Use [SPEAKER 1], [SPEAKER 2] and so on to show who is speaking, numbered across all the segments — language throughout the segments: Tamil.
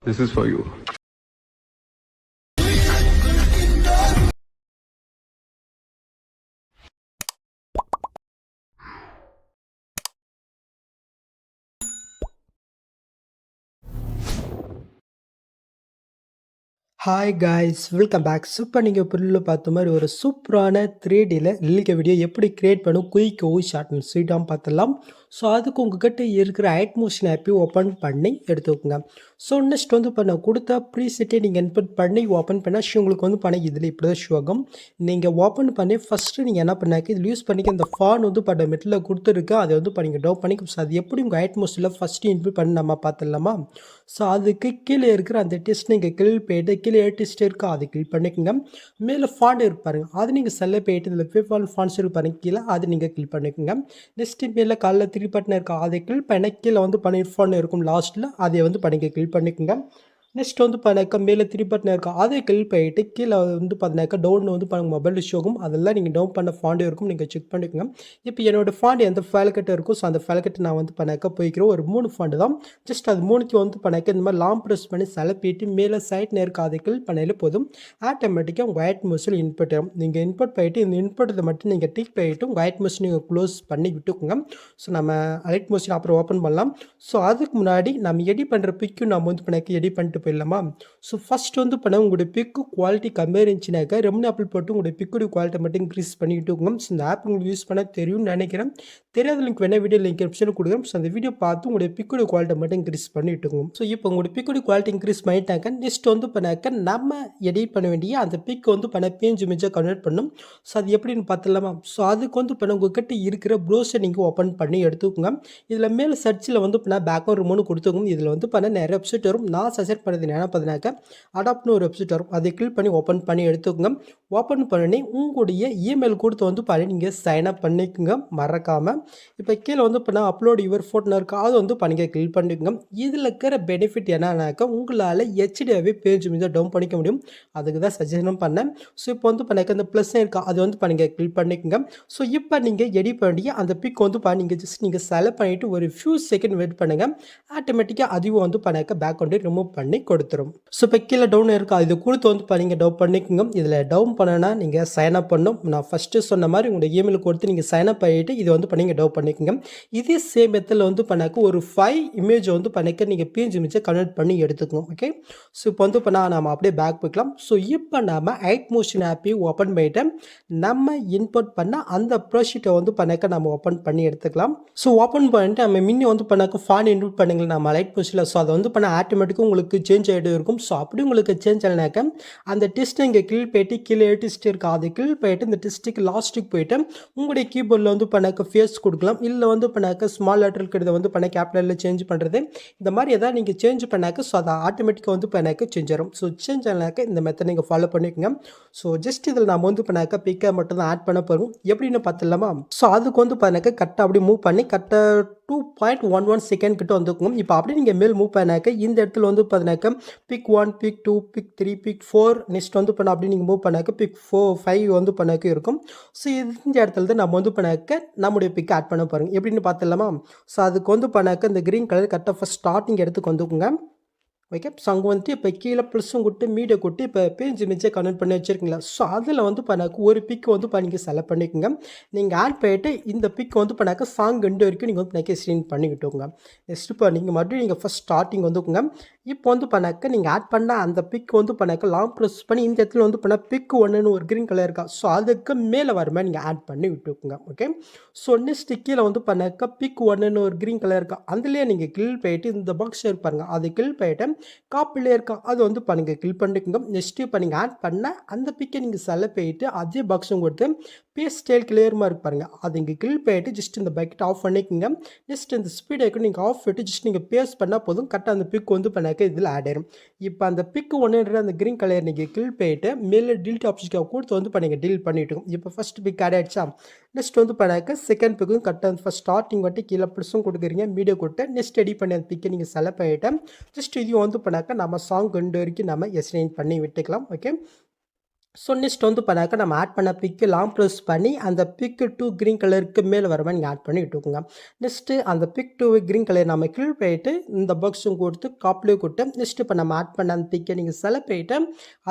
[SPEAKER 1] This is for you.
[SPEAKER 2] Hi guys welcome back. Super. நீங்கள் பொருளில் பார்த்த மாதிரி ஒரு சூப்பரான 3Dயில் லில்லிக்க வீடியோ எப்படி கிரியேட் பண்ணும் குயிக்கோ ஷார்ட் அண்ட் ஸ்வீட்டாக பார்த்துடலாம். ஸோ அதுக்கு உங்கள்கிட்ட இருக்கிற ஐட்மோஷன் ஆப்பையும் ஓப்பன் பண்ணி எடுத்துக்கோங்க. ஸோ நெக்ஸ்ட் பண்ண கொடுத்த ப்ரீசெட்டே நீங்கள் இன்புட் பண்ணி ஓப்பன் பண்ணால் உங்களுக்கு பண்ண இதில் இப்படி தான் ஷோ ஆகும். நீங்கள் ஓப்பன் பண்ணி ஃபஸ்ட்டு நீங்கள் என்ன பண்ணாக்க இதில் யூஸ் பண்ணிக்க இந்த ஃபான் பண்ண மெட்டில் கொடுத்துருக்கு. அதை நீங்கள் டவுன் பண்ணி ஸோ அது எப்படி உங்கள் ஐட்மோஷனில் ஃபஸ்ட்டு இன்புட் பண்ணி நம்ம பார்த்துடலாமா. ஸோ அதுக்கு கீழே இருக்கிற அந்த டெஸ்ட் நீங்கள் கிளிக் போய்ட்டு கீழே டெஸ்ட் இருக்கா அதை கிளிக் பண்ணிக்கோங்க. மேலே ஃபாண்ட் இருப்பாருங்க அது நீங்கள் செல்ல போய்ட்டு இதில் பேபால் ஃபாண்ட்ஸ் இருப்பாருங்க கீழே அது நீங்கள் கிளிக் பண்ணிக்கோங்க. நெக்ஸ்ட்டு மேலே காலைல 3 பட்டன் இருக்கா அதை கிளிக் பண்ண கீழே பண்ணி ஃபாண்ட் இருக்கும் லாஸ்ட்டில் அதை பண்ணிக்க கிளிக் பண்ணிக்கோங்க. நெக்ஸ்ட் பார்த்தாக்கா மேலே 3 பட்டன் இருக்கா அதை கிளிக் பண்ணிட்டு கீழே பார்த்தினாக்கா டவுன் பாருங்கள் மொபைல் ஷோ ஆகும். அதெல்லாம் நீங்கள் டவுன் பண்ண ஃபாண்ட் இருக்கும் நீங்கள் செக் பண்ணிக்கோங்க. இப்போ என்னோடய ஃபாண்ட் எந்த ஃபேல்கட்டை இருக்கும் ஸோ அந்த ஃபேல்கட்டை நான் பண்ணாக்கா போய்க்கிறோம். ஒரு 3 ஃபாண்ட் தான். ஜஸ்ட் அது 3க்கு பண்ணாக்கா இந்த மாதிரி லாங் ப்ரெஸ் பண்ணி செலப்பிட்டு மேலே சைட் நேருக்கு அதை கிளிக் பண்ணாலே போதும். ஆட்டோமேட்டிக்காக உங்கள் ஒயிட் மோஷில் இன்புட் ஆகும். நீங்கள் இன்புட் பண்ணிட்டு இந்த இன்புட்டை மட்டும் நீங்கள் டிக் பண்ணிவிட்டு உங்கள் ஒயிட் மோஷன் நீங்கள் க்ளோஸ் பண்ணி விட்டுக்கோங்க. ஸோ நம்ம ஒயிட் மோஷன் அப்புறம் ஓப்பன் பண்ணலாம். ஸோ அதுக்கு முன்னாடி நம்ம எடிட் பண்ணுற பிக்கும் நம்ம பண்ணாக்கா எடிட் பண்ணிட்டு போயிடலாமா. ஸோ ஃபஸ்ட் பண்ண உங்களுடைய பிக்கு குவாலிட்டி கம்மியாக இருந்துச்சுனாக்கா ரெமன் ஆப்பிள் போட்டு உங்களுடைய பிக்குடைய குவாலிட்டி மட்டும் இன்க்ரீஸ் பண்ணிக்கிட்டுக்கோங்க. ஸோ இந்த ஆப் உங்களுக்கு யூஸ் பண்ண தெரியும்னு நினைக்கிறேன். தெரியாத லிங்க் வேணால் வீடியோ லிங்க் ஆப்ஷனில் கொடுக்குறோம். ஸோ அந்த வீடியோ பார்த்து உங்களுடைய பிக்குடைய குவாலிட்டி மட்டும் இன்க்ரீஸ் பண்ணிட்டுக்கோங்க. ஸோ இப்போ உங்களுடைய பிக்குடைய குவாலிட்டி இன்க்ரீஸ் பண்ணிட்டாக்க நெக்ஸ்ட் பண்ணாக்க நம்ம எடிட் பண்ண வேண்டிய அந்த பிக் பண்ண பேஜ் இமேஜாக கன்வெர்ட் பண்ணும். ஸோ அது எப்படின்னு பார்த்துலாமா. ஸோ அதுக்கு பண்ண உங்கள்கிட்ட இருக்கிற ப்ரௌசர் நீங்கள் ஓப்பன் பண்ணி எடுத்துக்கோங்க. இதில் மேலே சர்ச்சில் பண்ண பேக்ரவுண்ட் ரிமூவ் கொடுத்துக்கோங்க. இதில் பண்ண நிறைய வெப்சைட் வரும். நான் சஜெக்ட் பண்ணது என்ன பார்த்தீங்கன்னாக்க அடாப்ட்னு ஒரு வெப்சைட் வரும். அதை கிளிக் பண்ணி ஓப்பன் பண்ணி எடுத்துக்கோங்க. ஓப்பன் பண்ணி உங்களுடைய இமெயில் கொடுத்து பண்ணி நீங்கள் சைன் அப் பண்ணிக்கோங்க மறக்காமல். இப்போ கீழே பண்ண அப்லோட் யுவர் ஃபோட்டோ இருக்கா அது பண்ணிக்க கிளிக் பண்ணிக்கோங்க. இதில் இருக்கிற பெனிஃபிட் என்னன்னாக்கா உங்களால் ஹெச்டியாகவே பேஜ் மீது டவுன் பண்ணிக்க முடியும். அதுக்கு தான் சஜஷனும் பண்ணேன். ஸோ இப்போ பண்ணிக்க இந்த ப்ளஸ் இருக்கா அது பண்ணிக்க கிளிக் பண்ணிக்கோங்க. ஸோ இப்போ நீங்கள் எடிட் பண்ணி அந்த பிக் நீங்கள் ஜஸ்ட் நீங்கள் செலக்ட் பண்ணிவிட்டு ஒரு ஃபியூ செகண்ட் வெயிட் பண்ணுங்கள். ஆட்டோமேட்டிக்காக அதுவும் பண்ணிக்க பேக்ரவுண்டை ரிமூவ் பண்ணி கொடுத்துரும். ஸோ இப்போ கீழே டவுன் இருக்கா இது கொடுத்து நீங்கள் டவுன் பண்ணிக்கோங்க. இதில் டவுன் பண்ணனா நீங்கள் சைன் அப் பண்ணணும். நான் ஃபஸ்ட்டு சொன்ன மாதிரி உங்களுடைய இமெயில் கொடுத்து நீங்கள் சைன் அப் பண்ணிவிட்டு இது நீங்கள் டவுன் பண்ணிக்கோங்க. இதே சேம் மெத்தடில் பண்ணாக்க ஒரு 5 இமேஜ் பண்ணிக்க நீங்கள் பேஜ் இமேஜை கன்வெர்ட் பண்ணி எடுத்துக்கணும். ஓகே. ஸோ இப்போ பண்ணால் நம்ம அப்படியே பேக் போய்க்கலாம். ஸோ இப்போ நம்ம ஐட் மோஷன் ஆப்பையும் ஓப்பன் பண்ணிவிட்டு நம்ம இன்புட் பண்ண அந்த ப்ரோஷீட்டை பண்ணாக்க நம்ம ஓப்பன் பண்ணி எடுத்துக்கலாம். ஸோ ஓப்பன் பண்ணிட்டு நம்ம மின்னி பண்ணாக்க ஃபாண்ட் இன்புட் பண்ணுங்க நம்ம லைட் மோஷனில். ஸோ அதை பண்ண ஆட்டோமேட்டிக்காக உங்களுக்கு சேஞ்ச் ஆகிட்டு இருக்கும். ஸோ அப்படி உங்களுக்கு சேஞ்ச் ஆனாக்க அந்த டெஸ்ட் இங்கே கீழ் போய்ட்டு கீழே டெஸ்ட் இருக்கா அது கீழ் போய்ட்டு இந்த டெஸ்ட்டுக்கு லாஸ்ட்டுக்கு போய்ட்டு உங்களுடைய கீபோர்டில் பண்ணாக்க ஃபேஸ் கொடுக்கலாம். இல்லை பண்ணாக்க ஸ்மால் லெட்டர் இருக்கிறத பண்ண கேபிட்டலில் சேஞ்ச் பண்ணுறது இந்த மாதிரி எதாவது நீங்கள் சேஞ்ச் பண்ணாக்க ஸோ அதை ஆட்டோமேட்டிக்காக பண்ணாக்க சேஞ்ச் ஆகும். ஸோ சேஞ்ச் ஆனாக்க இந்த மெத்தட் நீங்கள் ஃபாலோ பண்ணிக்கோங்க. ஸோ ஜஸ்ட் இதில் நம்ம பண்ணாக்க பிக்கை மட்டும் தான் ஆட் பண்ண போகிறோம். எப்படின்னு பார்த்துலாமா. ஸோ அதுக்கு பண்ணாக்க கரெக்டாக அப்படி மூவ் பண்ணி கரெக்டாக 2.11 செகண்ட் கிட்ட வந்துக்கும். இப்போ அப்படியே நீங்கள் மேல் மூவ் பண்ணாக்க இந்த இடத்துல பார்த்தீங்கன்னாக்க pick 1 pick 2 pick 3 pick 4 next பண்ண அப்படி நீங்கள் மூவ் பண்ணாக்க பிக் 4 5 பண்ணாக்க இருக்கும். ஸோ இந்த இடத்துல தான் நம்ம பண்ணாக்க நம்முடைய பிக்கை ஆட் பண்ண பாருங்கள். எப்படின்னு பார்த்துலாமா. ஸோ அதுக்கு பண்ணாக்க இந்த க்ரீன் கலர் கரெக்டாக ஃபஸ்ட் ஸ்டார்டிங் இடத்துக்கு வந்துக்குங்க. ஓகே. ஸோ அங்கே இப்போ கீழே ப்ளஸும் கொடுத்து மீடியை கொடுத்து இப்போ பேஜ் இமேஜை கன்வெர்ட் பண்ணி வச்சுருக்கீங்களா. ஸோ அதில் பண்ணாக்க ஒரு பிக் நீங்கள் செலக்ட் பண்ணிக்கோங்க. நீங்கள் ஆட் பண்ணிட்டு இந்த பிக் பண்ணாக்க சாங் 2 வரைக்கும் நீங்கள் பண்ணாக்க ஸ்க்ரீன் பண்ணிக்கிட்டோங்க. நெக்ஸ்ட் இப்போ நீங்கள் மறுபடியும் நீங்கள் ஃபஸ்ட் ஸ்டார்டிங் வந்துக்குங்க. இப்போ பண்ணாக்க நீங்கள் ஆட் பண்ண அந்த பிக் பண்ணாக்க லாங் ப்ரெஸ் பண்ணி இந்த இடத்துல பண்ண பிக் 1ன்னு ஒரு க்ரீன் கலர் இருக்கா. ஸோ அதுக்கு மேலே வர மாதிரி நீங்கள் ஆட் பண்ணி விட்டுக்குங்க. ஓகே. ஸோ நெக்ஸ்ட் கீழே பண்ணாக்க பிக் 1ன்னு ஒரு க்ரீன் கலர் இருக்கா அதுலேயே நீங்கள் கில் போயிட்டு இந்த பாக்ஸ் இருப்பாருங்க அது கில் போயிட்டு காப்பிலே இருக்கா அது நீங்கள் கிளிக் பண்ணிக்கோங்க. நெக்ஸ்ட்டு இப்போ நீங்கள் ஆட் பண்ண அந்த பிக்கை நீங்கள் செலக்ட் பண்ணிட்டு அதே பாக்ஸும் கொடுத்து பேஸ் ஸ்டைல் கிளியர்மாக இருப்பாருங்க அது இங்கே கிளிக் பண்ணிட்டு ஜஸ்ட் இந்த பக்கெட் ஆஃப் பண்ணிக்கோங்க. ஜஸ்ட் இந்த ஸ்பீட் ஐக்கன் நீங்கள் ஆஃப் பண்ணிட்டு ஜஸ்ட் நீங்கள் பேஸ் பண்ணால் போதும் கரெக்டாக அந்த பிக் பண்ணாக்க இதில் ஆட் ஆயிடும். இப்போ அந்த பிக்கு ஒன்றுன்ற அந்த க்ரீன் கலர் நீங்கள் கிளிக் பண்ணிட்டு மேலே டில்ட் ஆப்ஷனுக்கு கொடுத்து நீங்கள் டீல் பண்ணிவிட்டு இப்போ ஃபஸ்ட் பிக் ஆட் ஆகிடுச்சா. நெக்ஸ்ட் பண்ணாக்க செகண்ட் பிக்கும் கரெக்டாக ஃபஸ்ட் ஸ்டார்டிங் வட்டி கீழே ப்ளஸும் கொடுக்குறீங்க மீடியோ கொடுத்து நெக்ஸ்ட் எடிட் பண்ணி அந்த பிக்கை நீங்கள் செலக்ட் பண்ணிவிட்டு ஜஸ்ட் இதையும் பண்ணாக்க நம்ம சாங் 2 வரைக்கும் நம்ம எஸ்டைன் பண்ணி விட்டுக்கலாம். ஓகே. ஸோ நெக்ஸ்ட் வந்து பண்ணாக்க நம்ம ஆட் பண்ண பிக்கு லாங் ப்ரெஸ் பண்ணி அந்த பிக்கு டூ க்ரீன் கலருக்கு மேலே வர மாதிரி நீங்கள் ஆட் பண்ணி விட்டுக்கோங்க. நெக்ஸ்ட்டு அந்த பிக் டூ க்ரீன் கலர் நம்ம கீழ் போயிட்டு இந்த பாக்ஸும் கொடுத்து காப்லேயும் கொடுத்து நெக்ஸ்ட்டு இப்போ நம்ம ஆட் பண்ண அந்த பிக்கை நீங்கள் செலக்ட் போயிட்டு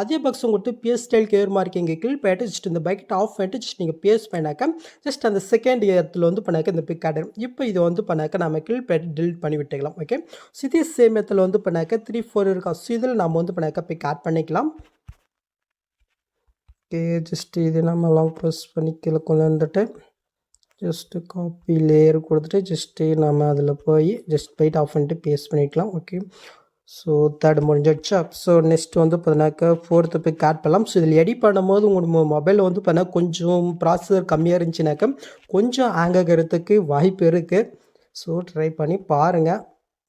[SPEAKER 2] அதே பாக்ஸும் கொடுத்து பிஎஸ் ஸ்டைல் கேர் மார்க் இங்கே கீழ் போயிட்டு ஜஸ்ட் இந்த பக்கெட் ஆஃப் பண்ணிட்டு ஜஸ்ட் நீங்கள் பேஸ்ட் பண்ணாக்க ஜஸ்ட் அந்த செகண்ட் இடத்துல வந்து பண்ணாக்க இந்த பிக் ஆட் ஆகும். இப்போ இது வந்து பண்ணாக்க நம்ம கீழ் போயிட்டு டிலீட் பண்ணி விட்டுக்கலாம். ஓகே, ஸோ இதே சேம் இடத்துல வந்து பண்ணாக்க 3 4 இருக்கா. ஸோ இதில் நம்ம வந்து பண்ணாக்க பிக் ஆட் பண்ணிக்கலாம். ஓகே, ஜஸ்ட் இது நம்ம லாங் ப்ரெஸ் பண்ணி கீழே கொண்டு வந்துட்டு ஜஸ்ட்டு காப்பி லேயர் கொடுத்துட்டு ஜஸ்ட்டு நம்ம அதில் போய் ஜஸ்ட் போயிட்டு ஆஃப் பண்ணிட்டு பேஸ்ட் பண்ணிக்கலாம். ஓகே, ஸோ தேர்ட் முடிஞ்சிடுச்சா. ஸோ நெக்ஸ்ட் வந்து பார்த்தீங்கன்னாக்கா ஃபோர்த்து பிக் ஆட் பண்ணலாம். ஸோ இதில் எடிட் பண்ணும்போது உங்கள் மொபைலில் வந்து பார்த்தீங்கன்னா கொஞ்சம் ப்ராசஸர் கம்மியாக இருந்துச்சுனாக்கா கொஞ்சம் ஹேங் ஆகிறதுக்கு வாய்ப்பு இருக்குது. ஸோ ட்ரை பண்ணி பாருங்கள்.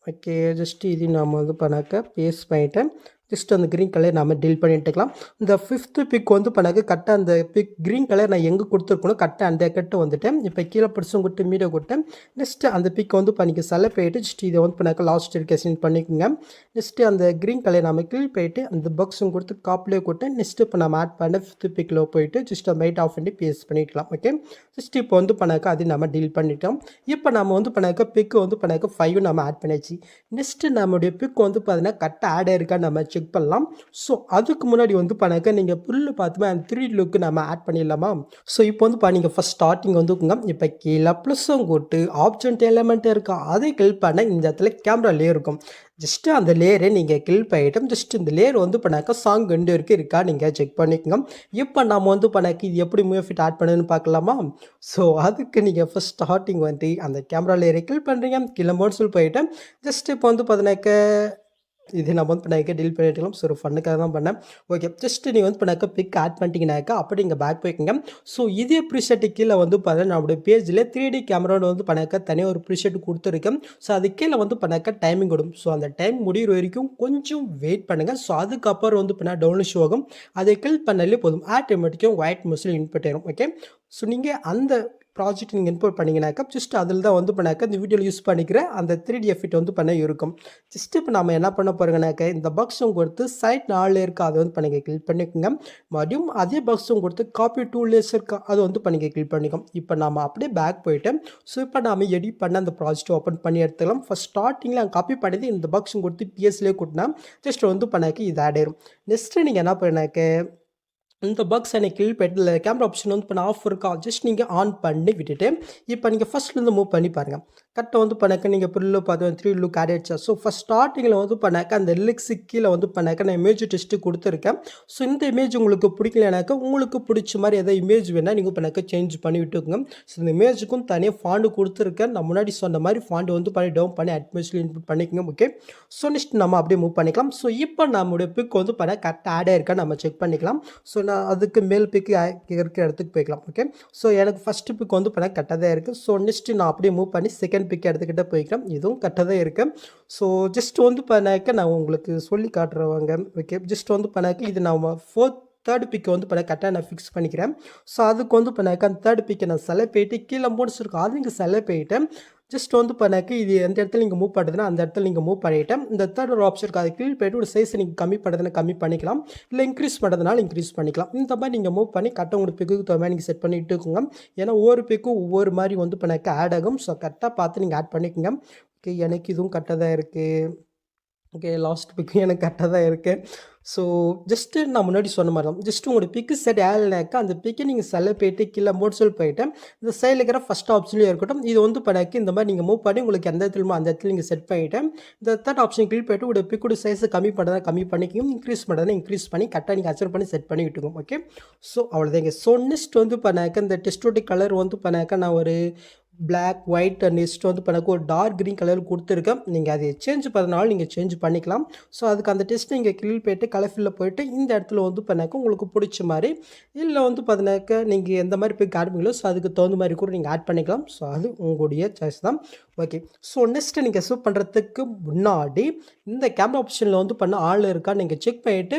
[SPEAKER 2] ஓகே, ஜஸ்ட்டு இது நம்ம வந்து பண்ணாக்க பேஸ்ட் பண்ணிவிட்டேன். ஜஸ்ட் அந்த க்ரீன் கலர் நம்ம டீல் பண்ணிட்டுக்கலாம். இந்த ஃபிஃப்த்து பிக் வந்து பண்ணாக்க கரெக்டாக அந்த பிக் க்ரீன் கலர் நான் எங்கே கொடுத்துருக்கணும் கரெக்டாக அந்த கட்டு வந்துட்டேன். இப்போ கீழே பிடிச்சும் கொடுத்து மீடியோ கொடுத்தேன். நெக்ஸ்ட்டு அந்த பிக் வந்து பண்ணிக்க செலக்ட் போயிட்டு ஜஸ்ட் இதை வந்து பண்ணாக்க லாஸ்ட் இருக்க சென்ட் பண்ணிக்கோங்க. நெக்ஸ்ட்டு அந்த க்ரீன் கலர் நம்ம கீழ் போயிட்டு அந்த பாக்ஸும் கொடுத்து காப்லேயே கொடுத்தேன். நெக்ஸ்ட்டு இப்போ நம்ம ஆட் பண்ண ஃபிஃப்த்து பிக்கில் போயிட்டு ஜஸ்ட் அந்த மைட் ஆஃப் பண்ணி பேஸ்ட் பண்ணிக்கலாம். ஓகே, ஜஸ்ட் இப்போ வந்து பண்ணாக்க அது நம்ம டீல் பண்ணிட்டோம். இப்போ நம்ம வந்து பண்ணாக்க பிக்கு வந்து பண்ணாக்க 5 நம்ம ஆட் பண்ணியாச்சு. நெக்ஸ்ட்டு நம்மளுடைய பிக் வந்து பார்த்தீங்கன்னா கரெக்டாக ஆட் ஆயிருக்கா நம்ம செக் பண்ணலாம். ஸோ அதுக்கு முன்னாடி வந்து பண்ணாக்க நீங்கள் புல்லு பார்த்துமே அந்த 3D லுக்கு நம்ம ஆட் பண்ணிடலாமா. ஸோ இப்போ வந்து நீங்கள் ஃபஸ்ட் ஸ்டார்டிங் வந்துக்குங்க. இப்போ கீழே ப்ளஸ்ஸும் போட்டு ஆப்ஜெக்ட் எலிமெண்ட் இருக்கா அதை கிளிக் பண்ண இந்த இடத்துல கேமரா லேயர் இருக்கும். ஜஸ்ட்டு அந்த லேயரை நீங்கள் கிளிக் பண்ணிவிட்டு ஜஸ்ட் இந்த லேயர் வந்து பண்ணாக்க சாங் 2 வரைக்கும் இருக்கா நீங்கள் செக் பண்ணிக்கோங்க. இப்போ நம்ம வந்து பண்ணாக்க இது எப்படி மூவிஃபிட் ஆட் பண்ணுன்னு பார்க்கலாமா. ஸோ அதுக்கு நீங்கள் ஃபஸ்ட் ஸ்டார்டிங் வந்து அந்த கேமரா லேயரை கிளிக் பண்ணுறீங்க. கீழே மோட்ஸில் போயிட்டு ஜஸ்ட் இப்போ வந்து பார்த்தீங்கன்னாக்க இது நம்ம வந்து பண்ணாக்க டீல் பண்ணிட்டுக்கலாம். ஸோ ஒரு ஃபண்ணுக்காக தான் பண்ணேன். ஓகே, ஜஸ்ட்டு நீங்கள் வந்து பண்ணாக்க பிக் ஆட் பண்ணிட்டீங்கனாக்கா அப்படி நீங்கள் பேக் போய்க்குங்க. ஸோ இதே ப்ரீசெட்டு கீழே வந்து பார்த்தீங்கன்னா நம்மளுடைய பேஜில் 3D கேமரான்னு வந்து பண்ணாக்க தனியாக ஒரு ப்ரீசெட் கொடுத்துருக்கேன். ஸோ அது கீழே வந்து பண்ணாக்க டைமிங் வரும். ஸோ அந்த டைம் முடிகிற வரைக்கும் கொஞ்சம் வெயிட் பண்ணுங்கள். ஸோ அதுக்கப்புறம் வந்து பண்ணால் டவுன்லோட் ஷோ ஆகும். அதை கிளிக் பண்ணாலே போதும், ஆட்டோமேட்டிக்காக ஒயிட் மோஸ்ட்லி இன்புட் ஆயிரும். ஓகே, ஸோ நீங்கள் அந்த ப்ராஜெக்ட் நீங்கள் இன்போர்ட் பண்ணிங்கனாக்கா ஜஸ்ட் அதில் தான் வந்து பண்ணாக்க இந்த வீடியோவில் யூஸ் பண்ணிக்கிற அந்த 3D எஃபெக்ட் வந்து பண்ண இருக்கும். ஜஸ்ட் இப்போ நம்ம என்ன பண்ண போகிறோங்கனாக்க இந்த பாக்ஸும் கொடுத்து சைட் 4 இருக்கா அதை வந்து பண்ணிக்க கிளிக் பண்ணிக்கோங்க. மறுபடியும் அதே பாக்ஸும் கொடுத்து காப்பி 2 லேயர்ஸ் இருக்கா அதை வந்து பண்ணிக்க கிளிக் பண்ணிக்கோம். இப்போ நம்ம அப்படியே பேக் போயிட்டு ஸோ இப்போ நம்ம எடிட் பண்ண அந்த ப்ராஜெக்ட் ஓப்பன் பண்ணி எடுத்துக்கலாம். ஃபஸ்ட் ஸ்டார்டிங்கில் நான் காப்பி பண்ணி இந்த பாக்ஸும் கொடுத்து பிஎஸ்லேயே கொடுத்தா ஜஸ்ட் வந்து பண்ணாக்க இது ஆட் ஆயிரும். நெக்ஸ்ட்டு நீங்கள் என்ன பண்ணாக்க இந்த பாக்ஸ் எனக்கு கிளிக் பண்ணிட்டு கேமரா ஆப்ஷன் வந்து பண்ண ஆஃப் இருக்கா ஜஸ்ட் நீங்கள் ஆன் பண்ணி விட்டுட்டு இப்போ நீங்கள் ஃபஸ்ட்லேருந்து மூவ் பண்ணி பாருங்கள். கரெக்டாக வந்து பண்ணாக்க நீங்கள் புல்லு பார்த்து 3D லுக் ஆட் ஆயிடுச்சா. ஸோ ஃபஸ்ட் ஸ்டார்டிங்கில் வந்து பண்ணாக்க அந்த லிரிக்ஸு கீழே வந்து பண்ணாக்க நான் இமேஜ் டெஸ்ட்டு கொடுத்துருக்கேன். ஸோ இந்த இமேஜ் உங்களுக்கு பிடிக்கலனாக்கா உங்களுக்கு பிடிச்ச மாதிரி எதாவது இமேஜ் வேணால் நீங்கள் பண்ணாக்க சேஞ்ச் பண்ணி விட்டுக்கோங்க. ஸோ இந்த இமேஜுக்கும் தனியாக ஃபாண்டு கொடுத்துருக்கேன். நான் முன்னாடி சொன்ன மாதிரி ஃபாண்டு வந்து பண்ணி டவுன் பண்ணி அட்மோஸ்ட்லி இன்புட் பண்ணிக்கோங்க. ஓகே, ஸோ நெக்ஸ்ட் நம்ம அப்படியே மூவ் பண்ணிக்கலாம். ஸோ இப்போ நம்மளுடைய பிக் வந்து பண்ண கரெக்டாக ஆட் ஆயிருக்கா நம்ம செக் பண்ணிக்கலாம். ஸோ நான் அதுக்கு மேல் பிக்கு இருக்கிற இடத்துக்கு போய்க்கலாம். ஓகே, ஸோ எனக்கு ஃபஸ்ட்டு பிக் வந்து பண்ண கரெக்டாக தான் இருக்குது. ஸோ நெக்ஸ்ட்டு நான் அப்படியே மூவ் பண்ணி செகண்ட் பிக் எடுத்துக்கிட்டே போய்க்கிறேன். இதுவும் கரெக்டாக தான் இருக்குது. ஸோ ஜஸ்ட் வந்து பண்ணாக்க நான் உங்களுக்கு சொல்லி காட்டுறவங்க. ஓகே, ஜஸ்ட் வந்து பண்ணாக்க இது நான் தேர்ட் பிக்கை வந்து பண்ண கரெக்டாக நான் ஃபிக்ஸ் பண்ணிக்கிறேன். ஸோ அதுக்கு வந்து பண்ணாக்க அந்த தேர்ட் பிக்கை நான் செலக்ட் போயிட்டு கீழே முடிச்சிருக்கோம் அது நீங்கள் செலக்ட் போயிட்டேன். ஜஸ்ட் வந்து பண்ணாக்க இது எந்த இடத்துல நீங்கள் மூவ் பண்ணுறதுன்னா அந்த இடத்துல நீங்கள் மூவ் பண்ணிவிட்டேன். இந்த தேர்ட் ஒரு ஆப்ஷன் இருக்குது அதை கீழ் போய்ட்டு ஒரு சைஸை நீங்கள் கம்மி பண்ணுறதுனா கம்மி பண்ணிக்கலாம், இல்லை இன்க்ரீஸ் பண்ணுறதுனால இன்க்ரீஸ் பண்ணிக்கலாம். இந்த மாதிரி நீங்கள் மூவ் பண்ணி கரெக்டாக உங்களுக்கு பிக்கு தகுந்த மாதிரி நீங்கள் செட் பண்ணிட்டு இருக்கோங்க. ஏன்னா ஒவ்வொரு பிக்கும் ஒவ்வொரு மாதிரி வந்து பண்ணாக்க ஆட் ஆகும். ஸோ கரெக்டாக பார்த்து நீங்கள் ஆட் பண்ணிக்கோங்க. ஓகே, எனக்கு இதுவும் கரெக்டாக தான் இருக்குது. ஓகே, லாஸ்ட் பிக்கும் எனக்கு கரெக்டாக தான் இருக்குது. ஸோ ஜஸ்ட்டு நான் முன்னாடி சொன்ன மாதிரி தான் ஜஸ்ட் உங்களோட பிக்கு செட் ஆகலைனாக்கா அந்த பிக்கை நீங்கள் செலக்ட் போயிட்டு கீழே மோட்ஸில் போயிட்டு இந்த சைடில் இருக்கிற ஃபஸ்ட் ஆப்ஷன்லேயும் இருக்கட்டும் இது வந்து பண்ணாக்கி இந்த மாதிரி நீங்கள் மூவ் பண்ணி உங்களுக்கு எந்த இடத்துலையுமோ அந்த இடத்துல நீங்கள் செட் பண்ணிவிட்டு இந்த தேர்ட் ஆப்ஷன் கிளிக் போய்ட்டு உங்களோட பிக்கோட சைஸை கம்மி பண்ணுறதா கம்மி பண்ணிக்கணும், இன்க்ரீஸ் பண்ணுறதா இன்க்ரீஸ் பண்ணி கரெக்டாக நீங்கள் அட்ஜஸ்ட் பண்ணி செட் பண்ணி விட்டுக்கோங்க. ஓகே, ஸோ அவ்வளோதாங்க. ஸோ நெக்ஸ்ட் வந்து பண்ணாக்க இந்த டெஸ்டோட கலர் வந்து பண்ணாக்க நான் ஒரு பிளாக் ஒயிட் நெக்ஸ்ட் வந்து பண்ணாக்க ஒரு டார்க் க்ரீன் கலர் கொடுத்துருக்கேன். நீங்கள் அதை சேஞ்ச் பண்ணனாலும் நீங்கள் சேஞ்ச் பண்ணிக்கலாம். ஸோ அதுக்கு அந்த டெஸ்ட் நீங்கள் கிளிக் போய்ட்டு கலர்ஃபில்லில் போய்ட்டு இந்த இடத்துல வந்து பண்ணாக்க உங்களுக்கு பிடிச்ச மாதிரி இல்லை வந்து பார்த்தினாக்க நீங்கள் எந்த மாதிரி போய் ஆரம்பிங்களோ ஸோ அதுக்கு தகுந்த மாதிரி கூட நீங்கள் ஆட் பண்ணிக்கலாம். ஸோ அது உங்களுடைய சாய்ஸ் தான். ஓகே, ஸோ நெக்ஸ்ட்டு நீங்கள் சூப் பண்ணுறதுக்கு முன்னாடி இந்த கேமரா ஆப்ஷனில் வந்து பண்ண ஆள் இருக்கா நீங்கள் செக் பண்ணிவிட்டு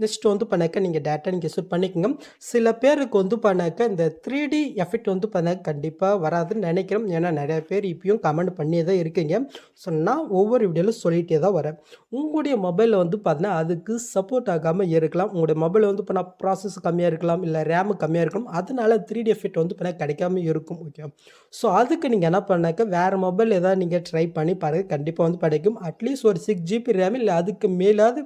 [SPEAKER 2] நெக்ஸ்ட் வந்து பண்ணாக்க நீங்கள் டேட்டா நீங்கள் செட் பண்ணிக்கோங்க. சில பேருக்கு வந்து பண்ணாக்க இந்த 3D எஃபெக்ட் வந்து பண்ணாக்க கண்டிப்பாக வராதுன்னு நினைக்கிறேன். ஏன்னா நிறைய பேர் இப்பயும் கமெண்ட் பண்ணியே தான் இருக்கீங்க. ஸோ நான் ஒவ்வொரு வீடியோவில் சொல்லிகிட்டே தான் வரேன். உங்களுடைய மொபைலில் வந்து பார்த்தீங்கன்னா அதுக்கு சப்போர்ட் ஆகாமல் இருக்கலாம். உங்களுடைய மொபைல் வந்து பண்ண ப்ராசஸ் கம்மியாக இருக்கலாம், இல்லை ரேமு கம்மியாக இருக்கலாம். அதனால 3D எஃபெக்ட் வந்து பண்ண கிடைக்காம இருக்கும். ஓகே. ஸோ அதுக்கு நீங்கள் என்ன பண்ணாக்க வேறு மொபைல் ஏதாவது நீங்கள் ட்ரை பண்ணி பாருங்கள். கண்டிப்பாக வந்து கிடைக்கும். அட்லீஸ்ட் ஒரு 6 GB ரேம் இல்லை அதுக்கு மேலாவது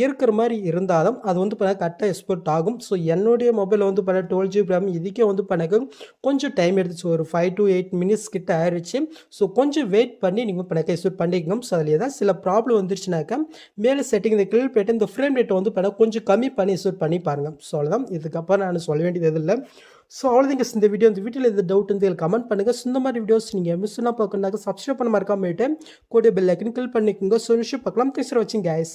[SPEAKER 2] இருக்கிற மாதிரி இருந்தால் தான் அது வந்து பண்ண கரெக்டாக எக்ஸ்போர்ட் ஆகும். ஸோ என்னுடைய மொபைல் வந்து பண்ண 12 GB ரேம் இதுக்கே வந்து பண்ண கொஞ்சம் டைம் எடுத்துச்சு. ஒரு 5 to 8 மினிட்ஸ் கிட்ட ஆயிடுச்சு. ஸோ கொஞ்சம் வெயிட் பண்ணி நீங்கள் பண்ண எக்ஸ்போர்ட் பண்ணிக்கோங்க. ஸோ அதில் ஏதாவது சில ப்ராப்ளம் வந்துருச்சுனாக்கா மேலே செட்டிங் இந்த கிளியர் போய்ட்டு இந்த ஃப்ரேம் ரேட்டை வந்து பண்ண கொஞ்சம் கம்மி பண்ணி எக்ஸ்போர்ட் பண்ணி பாருங்கள். ஸோ அவ்வளோதான். இதுக்கப்புறம் நான் சொல்ல வேண்டியது எதுவும் இல்லை. ஸோ அவ்வளோதாங்க இந்த வீடியோ. இந்த வீடியோவில் எது டவுட் வந்து கமெண்ட் பண்ணுங்கள். ஸோ இந்த மாதிரி வீடியோஸ் நீங்கள் மிஸ்னா பார்க்கணுனாக்க சப்ஸ்கிரைப் பண்ண மறக்காம கூட பெல் ஐக்கன் கிளிக் பண்ணிக்கோங்க. ஸோ விஷயம் பார்க்கலாம். தேங்க்ஸ் ஃபார் வாட்சிங் கைஸ்.